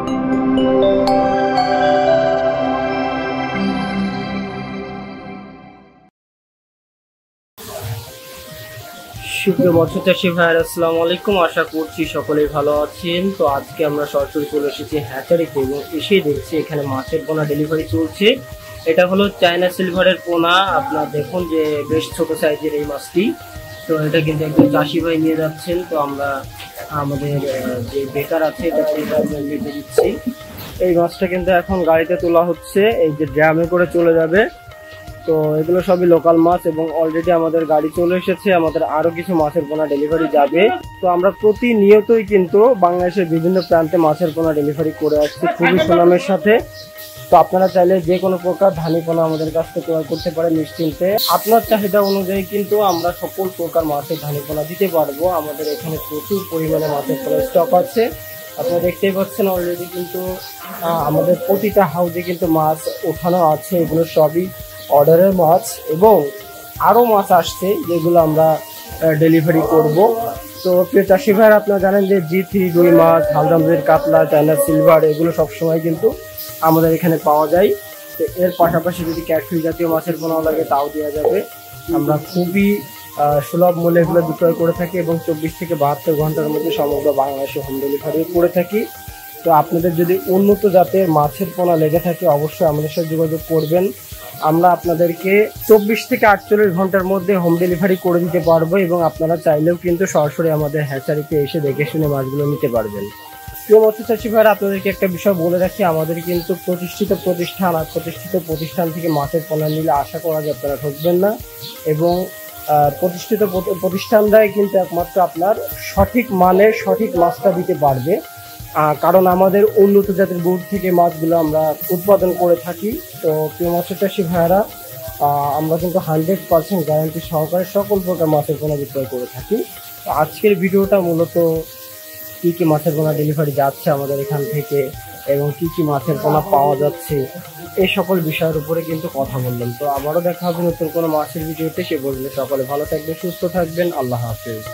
সুপ্রিয় মৎস্য চাষী ভাইয়েরা, আসসালামু আলাইকুম। আশা করছি সকলেই ভালো আছেন। তো আজকে আমরা সরাসরি চলে এসেছি হ্যাচারিতে এবং এসে দেখছি এখানে মাছের পোনা ডেলিভারি চলছে। এটা হলো চায়না সিলভারের পোনা। আপনার দেখুন যে বেশ ছোট সাইজের এই মাছটি। তো এটা কিন্তু একজন চাষি ভাই নিয়ে যাচ্ছেন। তো আমরা আমাদের যে বেকার আছে এটা নিতে দিচ্ছি। এই মাছটা কিন্তু এখন গাড়িতে তোলা হচ্ছে, এই যে ড্রামে করে চলে যাবে। তো এগুলো সবই লোকাল মাছ এবং অলরেডি আমাদের গাড়ি চলে এসেছে। আমাদের আরো কিছু মাছের পোনা ডেলিভারি যাবে। তো আমরা প্রতিনিয়তই কিন্তু বাংলাদেশের বিভিন্ন প্রান্তে মাছের পোনা ডেলিভারি করে আসছি খুবই সুনামের সাথে। তো আপনারা চাইলে যে কোনো প্রকার ধানি পোনা আমাদের কাছ থেকে ক্রয় করতে পারেন নিশ্চিন্তে। আপনার চাহিদা অনুযায়ী কিন্তু আমরা সকল প্রকার মাছের ধানি পোনা দিতে পারবো। আমাদের এখানে প্রচুর পরিমাণে মাছের পোনা স্টক আছে। আপনারা দেখতেই পাচ্ছেন অলরেডি কিন্তু আমাদের প্রতিটা হাউজে কিন্তু মাছ ওঠানো আছে। এগুলো সবই অর্ডারের মাছ এবং আরও মাছ আসছে যেগুলো আমরা ডেলিভারি করব। তো প্রিয় চাষি ভাইয়েরা, আপনারা জানেন যে G3 রুই মাছ, হালদামদের কাতলা, চায়না সিলভার এগুলো সবসময় কিন্তু আমাদের এখানে পাওয়া যায়। তো এর পাশাপাশি যদি ক্যাটফিশ জাতীয় মাছের পোনাও লাগে তাও দেওয়া যাবে। আমরা খুবই সুলভ মূল্যে এগুলো বিক্রয় করে থাকি এবং 24 থেকে 72 ঘন্টার মধ্যে সমগ্র বাংলাদেশে হোম ডেলিভারি করে থাকি। তো আপনাদের যদি উন্নত জাতের মাছের পোনা লেগে থাকে অবশ্যই আমাদের সাথে যোগাযোগ করবেন। আমরা আপনাদেরকে 24 থেকে 48 ঘন্টার মধ্যে হোম ডেলিভারি করে দিতে পারবো এবং আপনারা চাইলেও কিন্তু সরাসরি আমাদের হ্যাচারিতে এসে দেখে শুনে মাছগুলো নিতে পারবেন। প্রিয় মৎস্য চাষী ভাইরা, আপনাদেরকে একটা বিষয় বলে রাখি, আমাদের কিন্তু প্রতিষ্ঠিত প্রতিষ্ঠান থেকে মাছের পোনা নিলে আশা করা যায় আপনারা ঠকবেন না এবং প্রতিষ্ঠিত প্রতিষ্ঠানরাই কিন্তু একমাত্র আপনার সঠিক মানের সঠিক মাছটা দিতে পারবে। কারণ আমাদের উন্নত জাতের গুড় থেকে মাছগুলো আমরা উৎপাদন করে থাকি। তো প্রিয় মৎস্য চাষী ভাইয়েরা, আমরা কিন্তু 100% গ্যারান্টি সহকারে সকল প্রকার মাছের পোনা বিক্রয় করে থাকি। তো আজকের ভিডিওটা মূলত কী কী মাছের পোনা ডেলিভারি যাচ্ছে আমাদের এখান থেকে এবং কী কী মাছের পোনা পাওয়া যাচ্ছে এই সকল বিষয়ের উপরে কিন্তু কথা বললাম। তো আবারও দেখা হবে নতুন কোনো মাছের ভিডিওতে। সে বললে সকলে ভালো থাকবেন, সুস্থ থাকবেন। আল্লাহ হাফেজ।